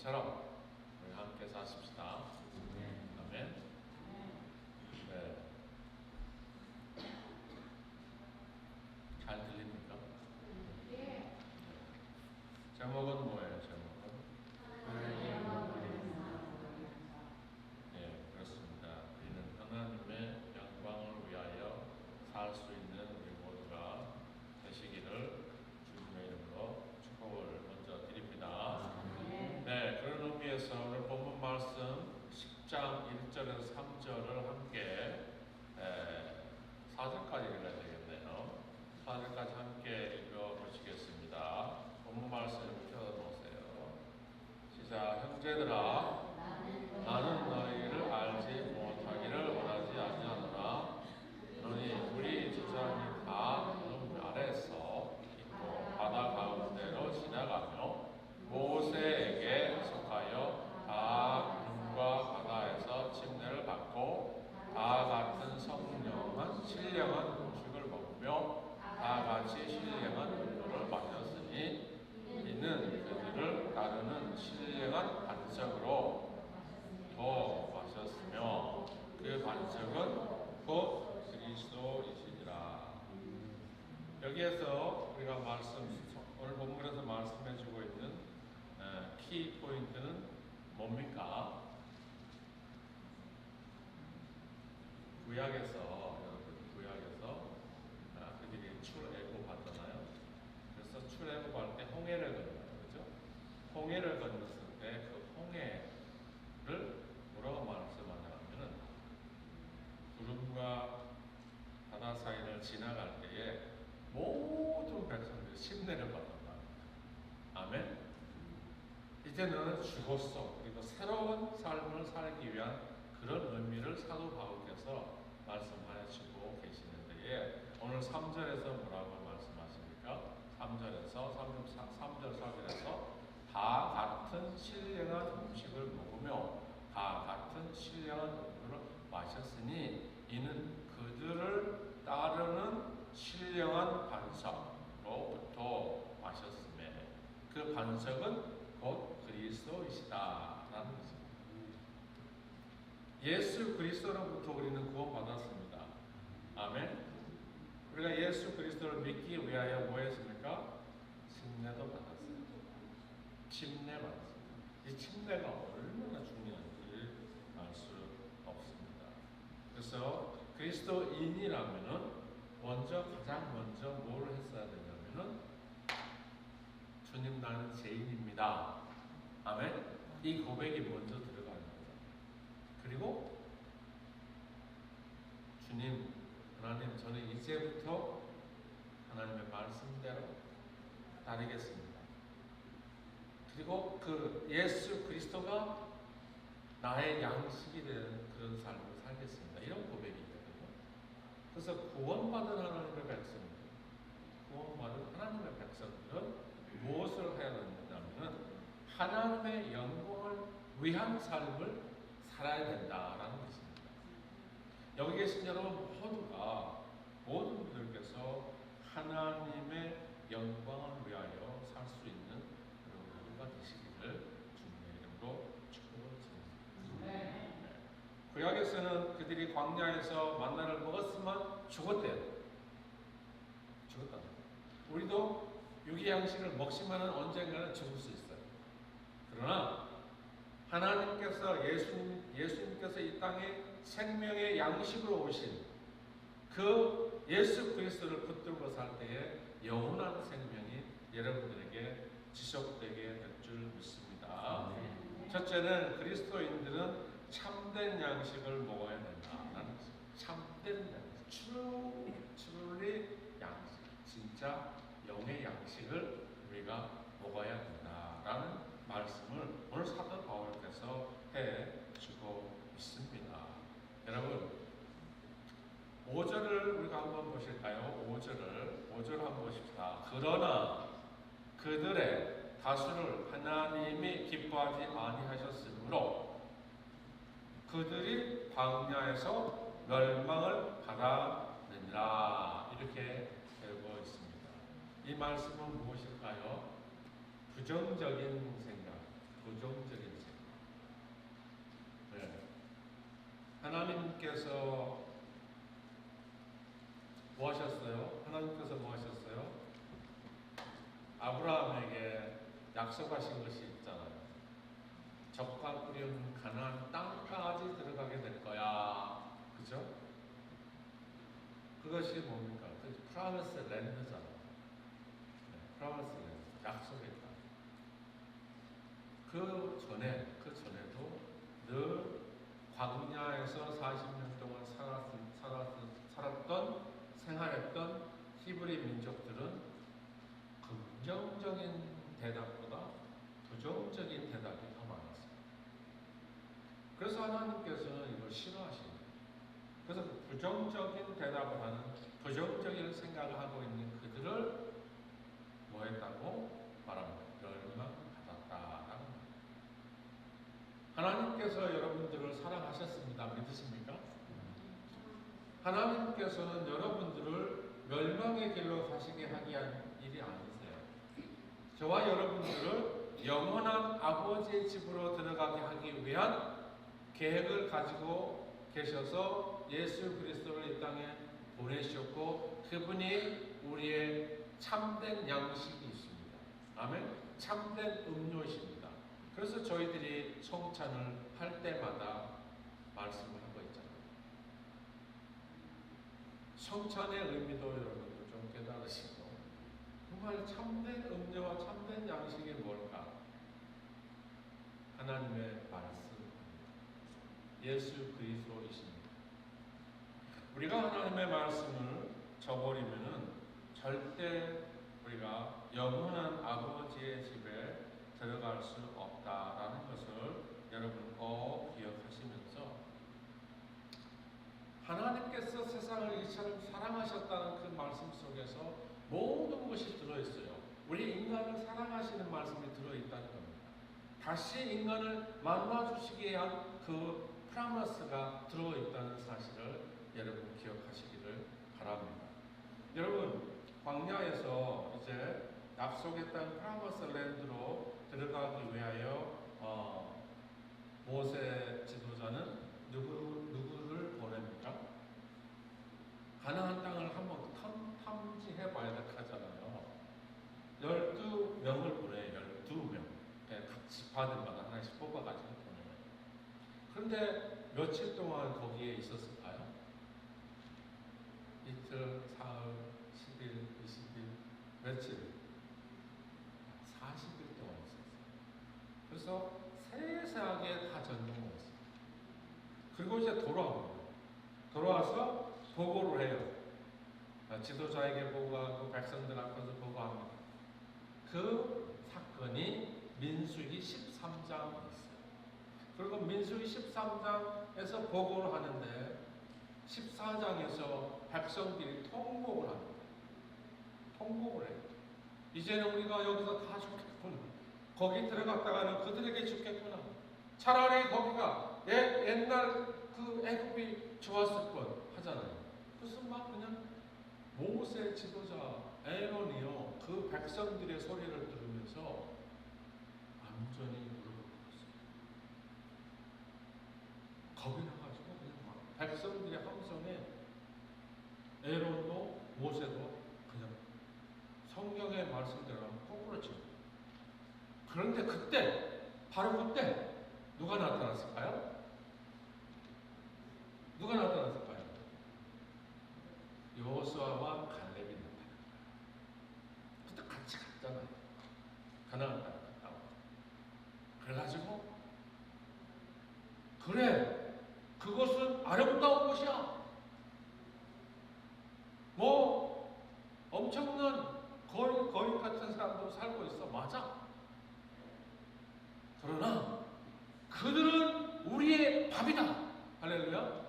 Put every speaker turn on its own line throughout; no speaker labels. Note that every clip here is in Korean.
것처럼 우리 함께 사십시다. 아멘. 네. 잘 들립니까? 네. 제목은 뭐예요? 네, 그렇습니다. 우리는 하나님의 영광을 위하여 살 수 있는 우리 모두가 되시기를 주님의 이름으로 축복을 먼저 드립니다. 네, 그런 의미에서 오늘 본문 말씀 10장 1절에서 3절을 함께 4절까지 읽어야 되겠네요. 4절까지 함께 읽어보시겠습니다. 본문 말씀 펴놓으세요. 시작. 형제들아, 나는 너희를 알지 못하기를 원하지 아니하노라. 너희 우리 조상이 다 구름 아래에서 있고 바다 가운데로 지나가며 모세에게 속하여 다 구름과 바다에서 침례를 받고 다 같은 성령은 신령한 음식을 먹으며 다 같이 신령한 음료를 마셨으니 이는 그들을 따르는 신령한 반석으로 더 마셨으며 그 반석은 곧 그리스도이시니라. 여기에서 우리가 오늘 본문에서 말씀해주고 있는 키 포인트는 뭡니까? 구약에서 그들이 출애굽 받잖아요. 그래서 출애굽할 때 홍해를 건너요, 그렇죠? 홍해를 건넜을 때 그 홍해를 뭐라고 말씀하냐면은 구름과 바다 사이를 지나갈 때에 모든 백성들이 침례를 받는다. 아멘. 이제는 죽었어. 그리고 새로운 삶을 살기 위한 그런 의미를 사도 바울께서 말씀하시고 계시는데 오늘 3절에서 뭐라고 말씀하십니까? 3절에서 3절 4절에서 다 같은 신령한 음식을 먹으며 다 같은 신령한 음료를 마셨으니 이는 그들을 따르는 신령한 반석으로부터 마셨음에 그 반석은 곧 그리스도이시다라는 것입니다. 예수 그리스도로부터 우리는 구원받았습니다. 아멘. 우리가 예수 그리스도를 믿기 위하여 뭐 했습니까? 침례도 받았어요. 침례 받았습니다. 이 침례가 얼마나 중요한지 알 수 없습니다. 그래서 그리스도인이라면은 가장 먼저 뭘 했어야 되냐면은 주님 나는 죄인입니다. 아멘. 이 고백이 먼저 들어가는 거죠. 그리고 주님, 하나님, 저는 이제부터 하나님의 말씀대로 따르겠습니다. 그리고 그 예수 그리스도가 나의 양식이 되는 그런 삶을 살겠습니다. 이런 고백이 있거든요. 그래서 구원받은 하나님의 백성들, 구원받은 하나님의 백성들은 무엇을 해야 되냐면 하나님의 영광을 위한 삶을 살아야 된다라는 것입니다. 여기 계신 여러분 모든 분들께서 하나님의 영광을 위하여 살 수 있는 그런 모두가 되시기를 주님의 이름으로 축복을 드립니다. 구약에서는 그들이 광야에서 만나를 먹었으면 죽었대요. 죽었다. 우리도 육의 양식을 먹지만은 언젠가는 죽을 수 있어요. 그러나 하나님께서 예수님께서 이 땅에 생명의 양식으로 오신 그 예수 그리스도를 붙들고 살 때에 영원한 생명이 여러분들에게 지속되게 될 줄 믿습니다. 첫째는 그리스도인들은 참된 양식을 먹어야 된다는 것입니다. 참된 양식, truly 양식, 진짜 영의 양식을 우리가 먹어야 된다라는 말씀을 오늘 사도 바울께서 해주고 있습니다. 여러분 5절을 우리가 한번 보실까요? 5절 한번 보십시다. 그러나 그들의 다수를 하나님이 기뻐하지 아니하셨으므로 그들이 광야에서 멸망을 받았느니라. 이렇게 되고 있습니다. 이 말씀은 무엇일까요? 부정적인 생각, 부정적인 생각. 네. 하나님께서 뭐 하셨어요? 하나님께서 뭐 하셨어요? 아브라함에게 약속하신 것이 있잖아요. 적과 꿀이 가나안 땅까지 들어가게 될 거야. 그죠? 그것이 뭡니까? 그 프라미스 랜드잖아. 프라미스 랜드. 약속의 땅. 그 전에도 늘 광야에서 40년 동안 살았던, 생활했던 히브리 민족들은 긍정적인 대답보다 부정적인 대답이 더 많았어요. 그래서 하나님께서는 이걸 싫어하십니다. 그래서 부정적인 대답을 하는, 부정적인 생각을 하고 있는 그들을 뭐 했다고 말합니다. 멸망받았다라는 하나님께서 여러분들을 사랑하셨습니다. 믿으십니까? 하나님께서는 여러분들을 멸망의 길로 가시게 하기 위한 일이 아니세요. 저와 여러분들을 영원한 아버지의 집으로 들어가게 하기 위한 계획을 가지고 계셔서 예수 그리스도를 이 땅에 보내셨고, 그분이 우리의 참된 양식이 있습니다. 아멘. 참된 음료이십니다. 그래서 저희들이 성찬을 할 때마다 말씀을 하고 있잖아요. 성찬의 의미도 여러분들 좀 깨달으시고, 정말 참된 음료와 참된 양식이 뭘까? 하나님의 말씀, 예수 그리스도이십니다. 우리가 하나님의 말씀을 저버리면은 절대 우리가 영원한 아버지의 집에 들어갈 수 없다라는 것을 여러분 꼭 기억하시면서, 하나님께서 세상을 이처럼 사랑하셨다는 그 말씀 속에서 모든 것이 들어있어요. 우리 인간을 사랑하시는 말씀이 들어있다는 겁니다. 다시 인간을 만나주시기 위한 그 프라미스가 들어있다는 사실을 여러분 기억하시기를 바랍니다. 여러분, 광야에서 이제 약속의 땅 프라미스 랜드로 들어가기 위하여 모세 지도자는 누구를 보냅니까? 가나안 땅을 한번 탐지해 봐야 하잖아요. 12명을 보내요. 12명. 각 지파들마다 하나씩 뽑아가지고 보내요. 그런데 며칠 동안 거기에 있었을까요? 이틀, 사흘, 10일, 20일, 며칠? 40일 동안 있었어요. 그래서 세세하게 다 전동했어요. 그리고 이제 돌아와서 보고를 해요. 지도자에게 보고하고 백성들 앞에서 보고합니다. 그 사건이 민수기 13장에 있어요. 그리고 민수기 13장에서 보고를 하는데 14장에서 백성들이 통곡을 합니다. 통곡을 해요. 이제는 우리가 여기서 다 죽겠구나. 거기 들어갔다가는 그들에게 죽겠구나. 차라리 거기가 옛날 그 애굽이 좋았을 것 하잖아요. 그래서 막 그냥 모세 지도자 에론이요, 그 백성들의 소리를 들으면서 완전히 무릎을 꿇었어요. 겁이 나가지고 그냥 막 백성들의 함성에 에론도 모세도 그냥 성경의 말씀대로 꼬꾸라치고. 그런데 바로 그때 누가 나타났을까요? 누가 나타났을까요? 여호수아와 갈렙이 나타났어요. 그때 같이 갔잖아요. 가나안 땅 갔다 오고. 그래가지고 그래, 그것은 아름다운 곳이야. 뭐 엄청난 거인 같은 사람도 살고 있어. 맞아. 그러나 그들은 우리의 밥이다. 할렐루야.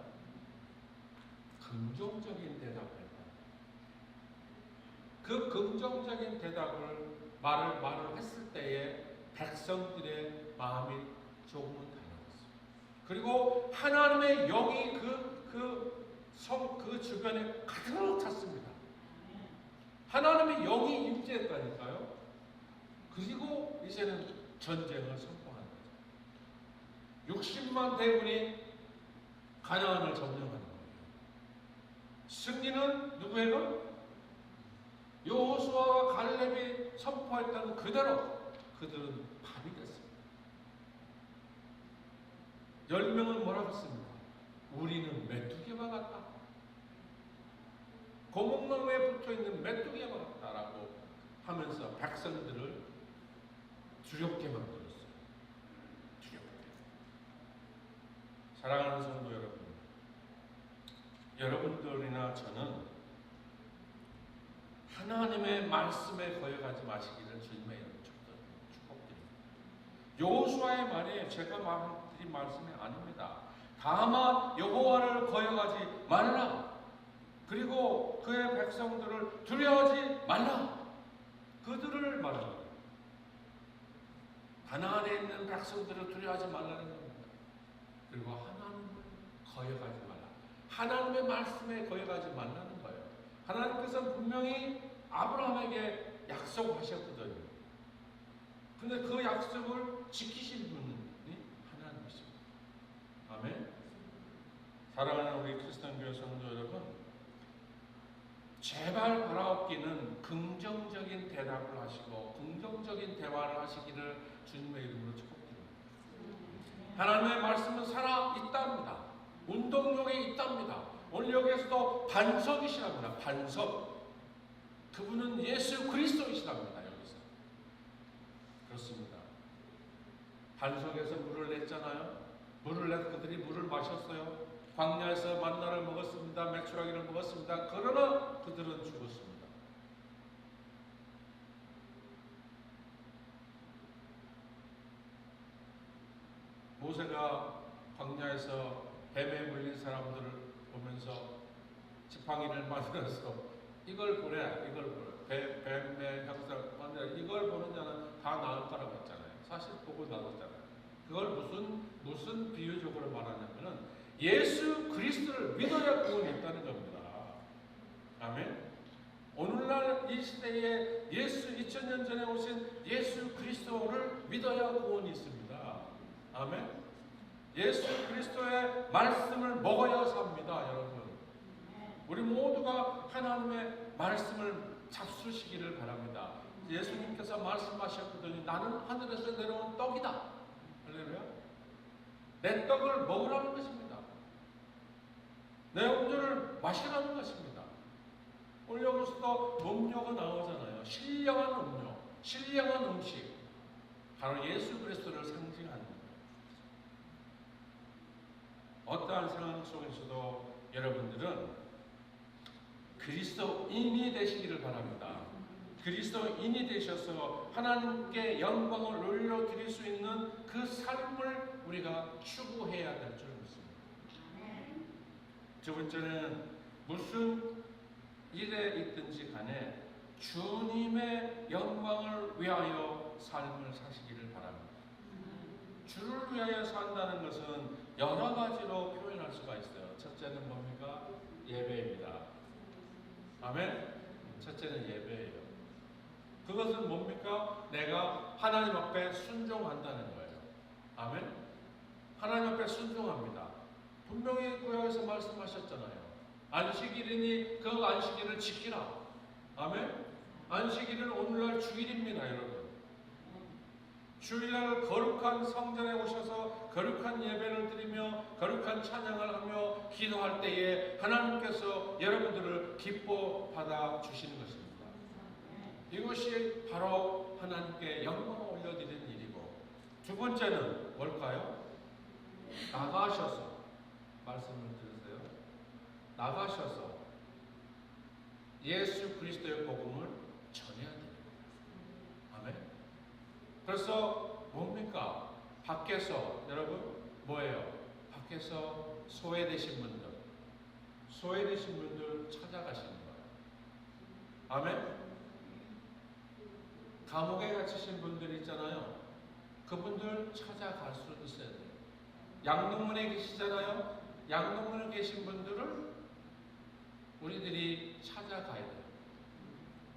긍정적인 대답을 했다. 그 긍정적인 말을 했을 때에 백성들의 마음이 조금은 달라졌어요. 그리고 하나님의 영이 그 주변에 가득 찼습니다. 하나님의 영이 임재했다니까요. 그리고 이제는 전쟁을 선포한다.
60만 대군이 가나안을 점령하는 거예요. 승리는 누구에게? 여호수아와 갈렙이 선포했던 그대로 그들은 밥이 됐습니다. 10명은 뭐라고 했습니다? 우리는 메뚜기와 같다. 고목나무에 붙어있는 메뚜기와 같다라고 하면서 백성들을 두렵게 만들었어요. 두렵게. 사랑하는 성도 여러분, 여러분들이나 저는 하나님의 말씀에 거역하지 마시기를 주님의 이름으로 축복드립니다. 여호수아의 말이 제가 드린 말씀이 아닙니다. 다만 여호와를 거역하지 말라. 그리고 그의 백성들을 두려워하지 말라. 그들을 말하는 거예요. 가나안에 있는 백성들을 두려워하지 말라는 겁니다. 그리고 하나님을 거역하지 말라. 하나님의 말씀에 거역하지 말라는 거예요. 하나님께서 분명히 아브라함에게 약속하셨거든요. 근데 그 약속을 지키신 분이 하나님이십니다. 아멘. 사랑하는 우리 크리스천 교회 성도 여러분, 제발 바라옵기는 긍정적인 대답을 하시고 긍정적인 대화를 하시기를 주님의 이름으로 축복드립니다. 하나님의 말씀은 살아 있답니다. 운동력이 있답니다. 오늘 여기에서도 반석이시랍니다. 반석. 그분은 예수 그리스도이시랍니다. 여기서. 그렇습니다. 반석에서 물을 냈잖아요. 물을 내서 그들이 물을 마셨어요. 광야에서 만나를 먹었습니다. 메추라기를 먹었습니다. 그러나 그들은 죽었습니다. 모세가 광야에서 뱀에 물린 사람들을 보면서 지팡이를 만들어서 이걸 보내, 이걸 보내. 뱀의 형상 만들어 이걸 보는 자는 다 나을 거라고 했잖아요. 사실 보고 나눴잖아요. 그걸 무슨 비유적으로 말하냐면은 예수 그리스도를 믿어야 구원이 있다는 겁니다. 아멘. 오늘날 이 시대에 2000년 전에 오신 예수 그리스도를 믿어야 구원이 있습니다. 아멘. 예수 그리스도의 말씀을 먹어야 삽니다, 여러분. 우리 모두가 하나님의 말씀을 잡수시기를 바랍니다. 예수님께서 말씀하셨거든요. 나는 하늘에서 내려온 떡이다. 할렐루야. 내 떡을 먹으라는 것입니다. 내 음료를 마시라는 것입니다. 오늘 여기서도 음료가 나오잖아요. 신령한 음료, 신령한 음식. 바로 예수 그리스도를 상징하는 거예요. 어떠한 상황 속에서도 여러분들은 그리스도인이 되시기를 바랍니다. 그리스도인이 되셔서 하나님께 영광을 올려드릴 수 있는 그 삶을 우리가 추구해야 될 줄 믿습니다. 두 번째는 무슨 일에 있든지 간에 주님의 영광을 위하여 삶을 사시기를 바랍니다. 주를 위하여 산다는 것은 여러 가지로 표현할 수가 있어요. 첫째는 뭡니까? 예배입니다. 아멘? 첫째는 예배예요. 그것은 뭡니까? 내가 하나님 앞에 순종한다는 거예요. 아멘? 하나님 앞에 순종합니다. 분명히 구약에서 말씀하셨잖아요. 안식일이니 그 안식일을 지키라. 아멘? 안식일은 오늘날 주일입니다, 여러분. 주일날 거룩한 성전에 오셔서 거룩한 예배를 드리며 거룩한 찬양을 하며 기도할 때에 하나님께서 여러분들을 기뻐 받아 주시는 것입니다. 이것이 바로 하나님께 영광을 올려드리는 일이고, 두 번째는 뭘까요? 나가셔서, 말씀을 들으세요. 나가셔서 예수 그리스도의 복음을 전해야 됩니다. 아멘. 그래서 뭡니까? 밖에서 여러분 뭐예요? 밖에서 소외되신 분들 찾아가시는 거예요. 아멘. 감옥에 갇히신 분들 있잖아요. 그분들 찾아갈 수 있어야 돼요. 양동문에 계시잖아요. 양동문에 계신 분들을 우리들이 찾아가야 돼요.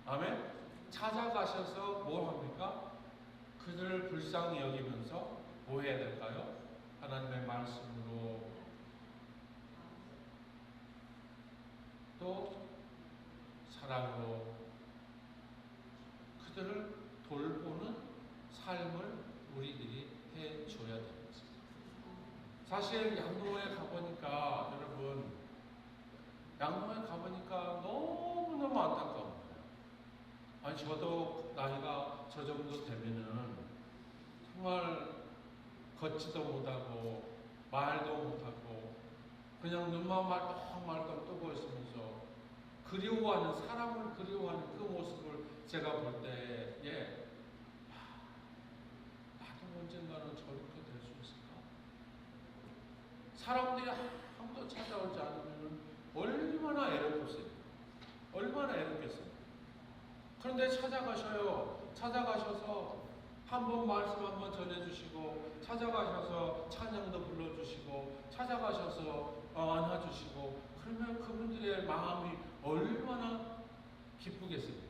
아멘. 찾아가셔서 뭘 합니까? 그들을 불쌍히 여기면서 뭐 해야 될까요? 하나님의 말씀으로 또 사랑으로 그들을 돌보는 삶을 우리들이 해줘야 됩니다. 사실 양로에 가보니까 여러분, 양로에 가보니까 너무너무 안타까운 거예요. 아니 저도 나이가 저 정도 되면은 정말 걷지도 못하고 말도 못하고 그냥 눈만 말똥말똥 뜨고 있으면서 그리워하는, 사람을 그리워하는 그 모습을 제가 볼 때에 나도 언젠가는 저렇게 될 수 있을까? 사람들이 아무도 찾아오지 않으면 얼마나 애롭겠어요. 얼마나 애롭겠어요. 그런데 찾아가셔요. 찾아가셔서 한번 말씀 한번 전해주시고, 찾아가셔서 찬양도 불러주시고, 찾아가셔서 안아주시고, 그러면 그분들의 마음이 얼마나 기쁘겠습니까?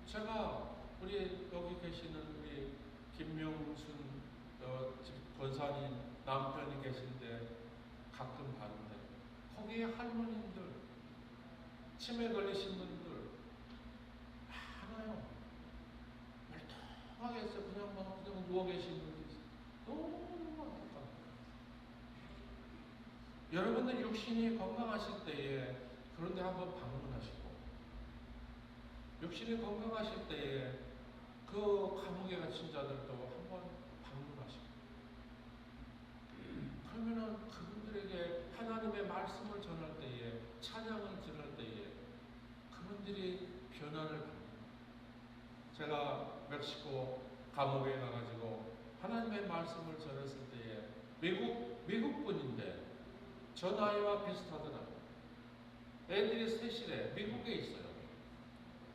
제가 우리 여기 계시는 우리 김명순 권사님 남편이 계신데 가끔 가는데 거기에 할머님들, 치매 걸리신 분들 많아요. 멀쩡하게 해서 그냥 누워 계신 분들 있어요. 너무 안타까워요. 여러분들 육신이 건강하실 때에 그런데 한번 방문하시고, 육신이 건강하실 때에 그 감옥에 갇힌 자들도 한번 방문하시고, 그러면은 그분들에게 하나님의 말씀을 전할 때에, 찬양을 들을 때에 그분들이 변화를 받는. 제가 멕시코 감옥에 가가지고 하나님의 말씀을 전했을 때에 미국 분인데 저 나이와 비슷하더라고요. 애들이 셋이래. 미국에 있어요.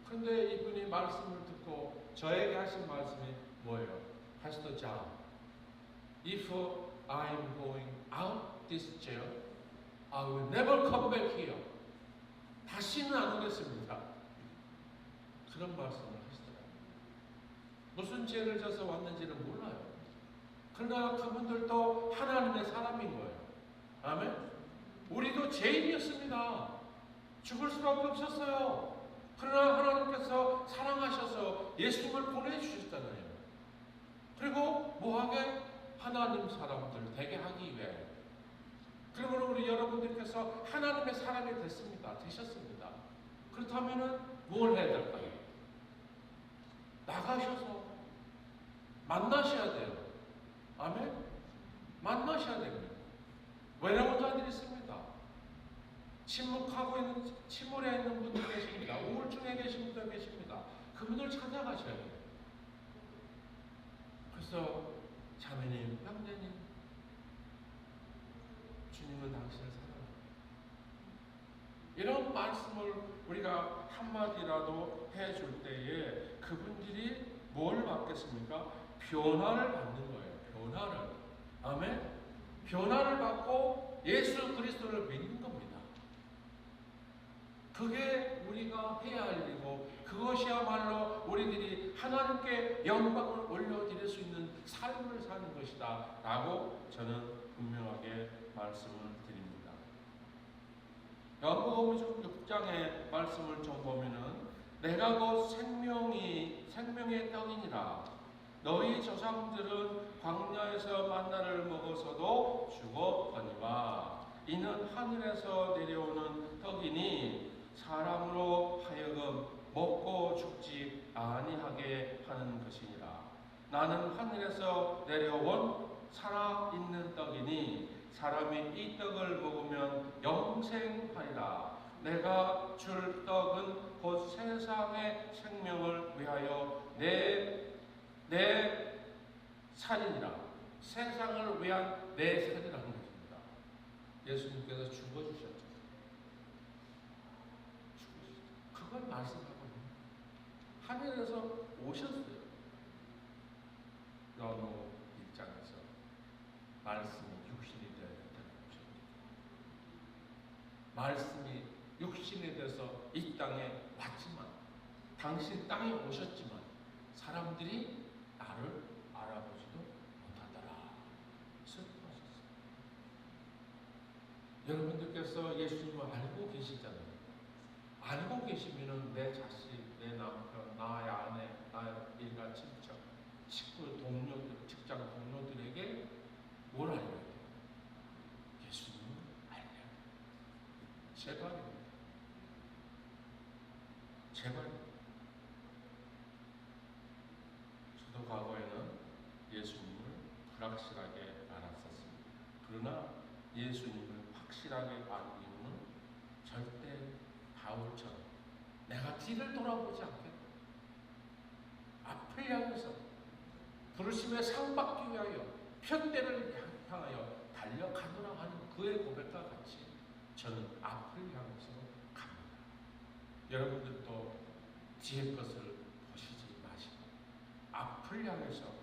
그런데 이분이 말씀을 듣고 저에게 하신 말씀이 뭐예요? Pastor John, if I'm going out this jail, I will never come back here. 다시는 안 오겠습니다. 그런 말씀을 하시더라고요. 무슨 죄를 져서 왔는지는 몰라요. 그러나 그분들도 하나님의 사람인 거예요. 아멘? 우리도 죄인이었습니다. 죽을 수밖에 없었어요. 그러나 하나님께서 사랑하셔서 예수님을 보내주셨잖아요. 그리고 뭐하게? 하나님 사람들 되게 하기 위해. 그러면 우리 여러분들께서 하나님의 사람이 됐습니다. 되셨습니다. 그렇다면 뭘 해야 될까요? 나가셔서 만나셔야 돼요. 아멘? 만나셔야 됩니다. 외로운 자들이 있습니다. 침묵하고 있는, 침울해 있는 분들 계십니다. 우울증에 계신 분들 계십니다. 그분들 찾아가셔야 돼요. 그래서 자매님, 형제님, 주님은 당신을 사랑합니다. 이런 말씀을 우리가 한마디라도 해줄 때에 그분들이 뭘 받겠습니까? 변화를 받는 거예요. 변화를. 아멘? 변화를 받고 예수 그리스도를 믿는 겁니다. 그게 우리가 해야 할 일이고, 그것이야말로 우리들이 하나님께 영광을 올려드릴 수 있는 삶을 사는 것이다 라고 저는 분명하게 말씀을 드립니다. 야고보서 6장의 말씀을 좀 보면은 내가 곧 생명의 떡이니라. 너희 조상들은 광야에서 만나를 먹어서도 죽었거니와 이는 하늘에서 내려오는 떡이니 사람으로 하여금 먹고 죽지 아니하게 하는 것이니라. 나는 하늘에서 내려온 살아있는 떡이니 사람이 이 떡을 먹으면 영생하리라. 내가 줄 떡은 곧 세상의 생명을 위하여 내 살이니라. 세상을 위한 내 살이라는 것입니다. 예수님께서 죽어주셨죠. 그걸 말씀하고 하늘에서 오셨어요. 너무 입장에서 말씀이 육신이 되었다는 것입니다. 말씀이 육신이 돼서 이 땅에 왔지만, 당신 땅에 오셨지만 사람들이 나를 알아보지도 여러분들께서 예수님을 알고 계시잖아요. 알고 계시면은 내 자식, 내 남편, 나의 아내, 나의 일가 친척, 식구, 동료들, 직장 동료들에게 뭘 알려야 돼요? 예수님을 알려야 돼요. 제발입니다. 제발입니다. 저도 과거에는 예수님을 불확실하게 알았었습니다. 그러나 예수님을 확실하게 아는 이유는 절대 바울처럼 내가 뒤를 돌아보지 않겠다. 앞을 향해서 부르심의 상 받기 위하여 편대를 향하여 달려가노라 하는 그의 고백과 같이 저는 앞을 향해서 갑니다. 여러분들도 뒤의 것을 보시지 마시고 앞을 향해서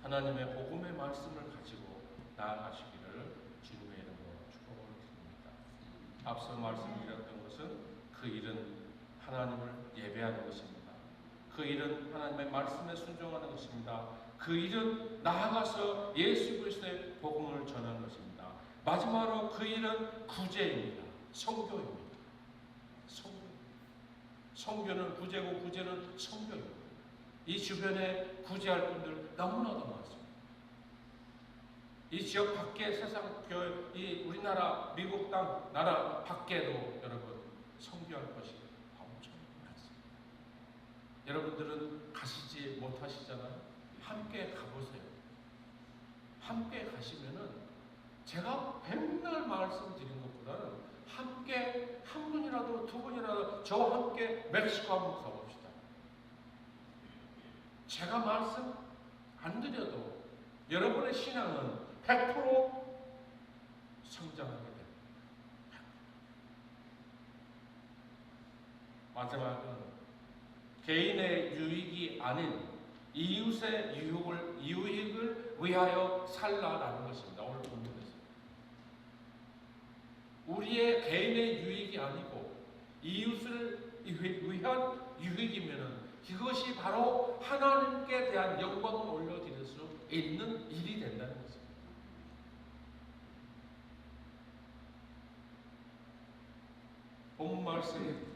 하나님의 복음의 말씀을 가지고 나아가시기를 주님의 이름으로 축복을 드립니다. 앞서 말씀드렸던 것은 그 일은 하나님을 예배하는 것입니다. 그 일은 하나님의 말씀에 순종하는 것입니다. 그 일은 나아가서 예수 그리스도의 복음을 전하는 것입니다. 마지막으로 그 일은 구제입니다. 선교입니다. 선교는 구제고 구제는 선교입니다. 이 주변에 구제할 분들 너무나도 많습니다. 이 지역 밖에 세상 교회, 이 우리나라 미국 땅 나라 밖에도 여러분 선교할 것이 엄청 많습니다. 여러분들은 가시지 못하시잖아요. 함께 가보세요. 함께 가시면은 제가 맨날 말씀드린 것보다는 함께 한 분이라도 두 분이라도 저와 함께 멕시코 한번 가봅시다. 제가 말씀 안 드려도 여러분의 신앙은 100% 성장하게 됩니다. 마지막은 개인의 유익이 아닌 이웃의 유익을 위하여 살라라는 것입니다. 오늘 본문에서 우리의 개인의 유익이 아니고 이웃을 위한 유익이면은 이것이 바로 하나님께 대한 영광을 올려드릴 수 있는 일이 된다는 것입니다. 본문 말씀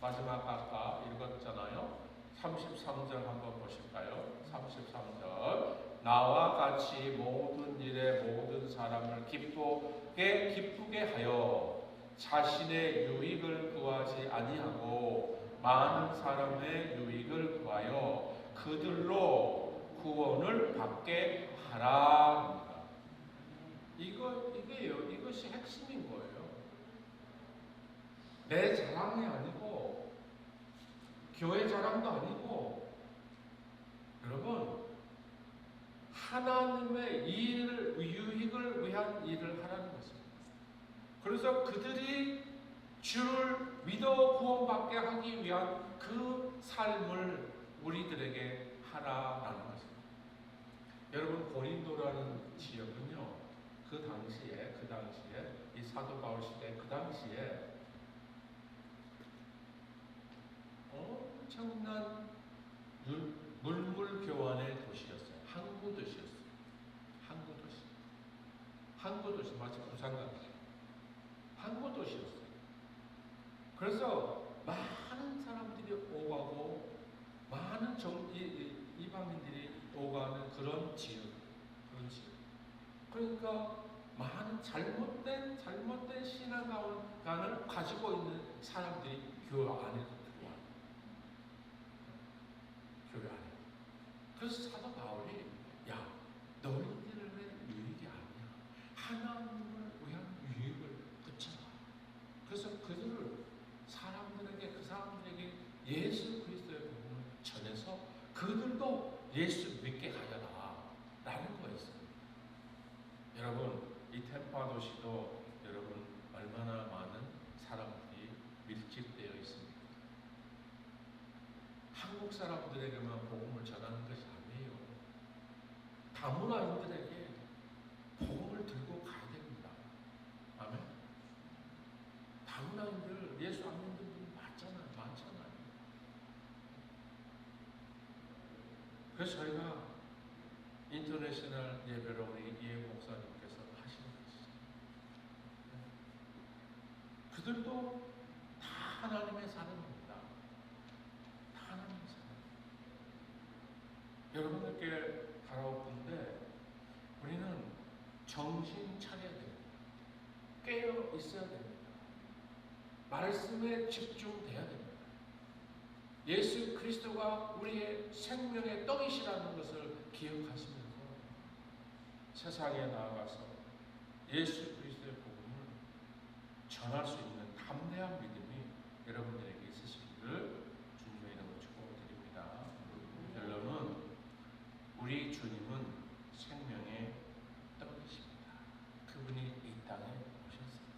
마지막 아까 읽었잖아요. 33절 한번 보실까요? 33절 나와 같이 모든 일에 모든 사람을 기쁘게 하여 자신의 유익을 구하지 아니하고 많은 사람의 유익을 구하여 그들로 구원을 받게 하라. 이게요. 이것이 핵심인 거예요. 내 자랑이 아니고 교회 자랑도 아니고 여러분 하나님의 유익을 위한 일을 하라는 것입니다. 그래서 그들이 주를 믿어 구원받게 하기 위한 그 삶을 우리들에게 하라라는 것입니다. 여러분 고린도라는 지역은요, 그 당시에 이 사도 바울 시대 그 당시에 엄청난 물물 교환의 도시였어요. 항구 도시였어요. 항구 도시 마치 부산같이 항구 도시였어요. 그래서 많은 사람들이 오가고 많은 이방인들이 오가는 그런 지역. 그러니까 많은 잘못된 신앙관을 가지고 있는 사람들이 교회 안에 들어와요. 교회 안에. 그래서 사도 바울이 너희들의 유익이 아니야. 하나님을 위한 유익을 붙여라. 그래서 그 사람들에게 예수 그리스도의 복음을 전해서 그들도 예수 믿게 하여라 라는 거였어요. 여러분 이 템파 도시도 여러분 얼마나 많은 사람들이 밀집되어 있습니다. 한국 사람들에게만 복음을 전하는 것이 아니에요. 다문화인들에게 복음을 들고 가야 됩니다. 아멘. 다문화인들 예수 안 믿는 분 많잖아요. 그래서 저희가 인터내셔널 예배로 우리 이해 목사님께서 하시는 것이죠. 그들도 다 하나님의 사람입니다. 다 하나님의 사람. 여러분들께 바라보는데 우리는 정신 차려야 됩니다. 깨어 있어야 됩니다. 말씀에 집중돼야 됩니다. 예수 그리스도가 우리의 생명의 떡이시라는 것을 기억하시면서 세상에 나아가서 예수 그리스도의 복음을 전할 수 있는 담대한 믿음이 여러분들에게 있으시기를 주님의 이름으로 축복드립니다. 결론은 우리 주님은 생명의 떡이십니다. 그분이 이 땅에 오셨습니다.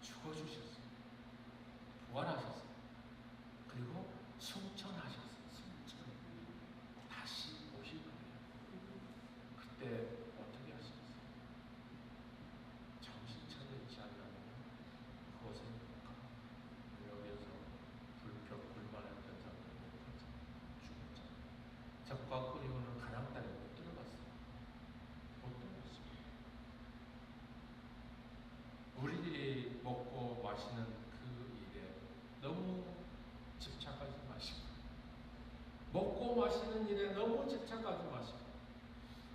죽어주셨습니다. 부활하셨습니다. 그리고 승천하셨어요. 승천. 다시 오실 거예요. 그때 어떻게 하시겠어요? 정신 차리지 않으면 그것은 여기에서 불만했던 사람들이 죽었잖아요. 적과 그리고는 가나안 땅에 못 들어갔어요. 못 들어갔어요. 우리들이 먹고 마시는 그 일에 너무 집착하지 마시고, 먹고 마시는 일에 너무 집착하지 마시고,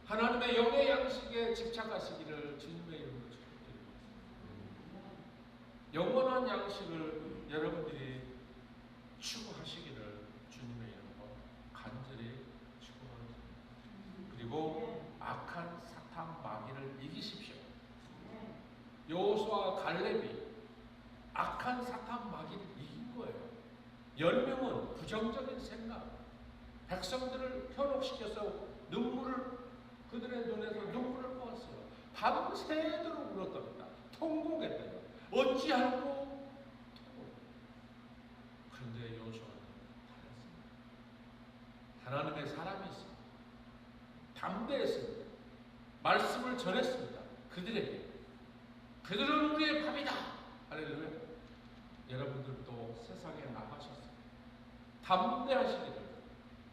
하나님의 영의 양식에 집착하시기를 주님의 이름으로 축복드립니다. 영원한 양식을 여러분들이 추구하시기를 주님의 이름으로 간절히 축복합니다. 그리고 악한 사탄 마귀를 이기십시오. 여호수아와 갈렙이 악한 사탄 마귀를 이긴 거예요. 10명은 부정적인 생각, 백성들을 현혹시켜서 그들의 눈에서 눈물을 보았어요. 밤새도록 울었답니다. 통곡했대요. 어찌하고 통곡. 그런데 여호수아는 달랐습니다. 하나님의 사람이 있습니다. 담대했습니다. 말씀을 전했습니다. 그들은 우리의 밥이다. 할렐루야. 여러분들도 세상에 나가셨습니다. 담대하시기를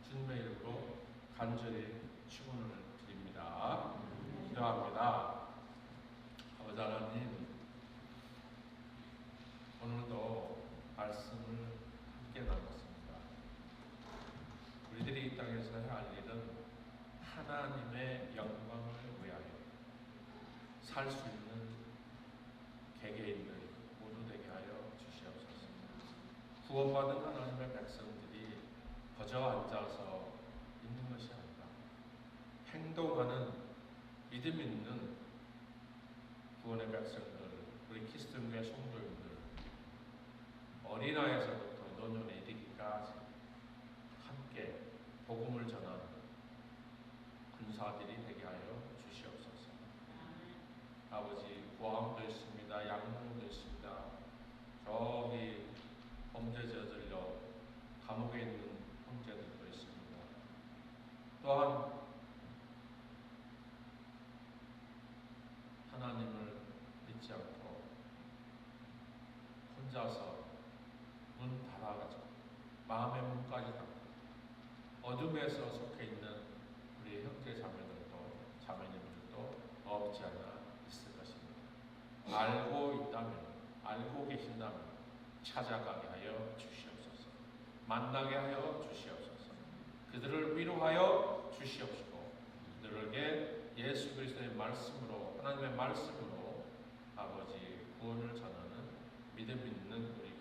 주님의 이름으로 간절히 축원을 드립니다. 기도합니다. 아버지 하나님, 오늘도 말씀을 함께 나눴습니다. 우리들이 이 땅에서 해야 할 일은 하나님의 영광을 위하여 살 수 있는 개개인들 모두 되게 하여 주시옵소서. 구원받은 하나님의 백성들이 거저 앉아서 있는 것이 아니라 행동하는 믿음 있는 구원의 백성들, 우리 그리스도인의 성도님들, 어린아이에서부터 노년에 이르기까지 함께 복음을 전하는 군사들이 되게 하여 주시옵소서. 아버지, 고함도 있습니다. 양궁도 있습니다. 저기 범죄 저질러 감옥에 있는 형제들도 있습니다. 또한 하나님을 믿지 않고 혼자서 문 닫아가지고 마음의 문까지 닫고 어둠에서 속해 있는 우리 형제 자매님들도 없지 않아 있을 것입니다. 알고 계신다면 찾아가게 하여 주시옵소서. 만나게 하여 주시옵소서. 그들을 위로하여 주시옵시고 그들에게 예수 그리스도의 말씀으로, 하나님의 말씀으로 아버지 구원을 전하는 믿음 있는 우리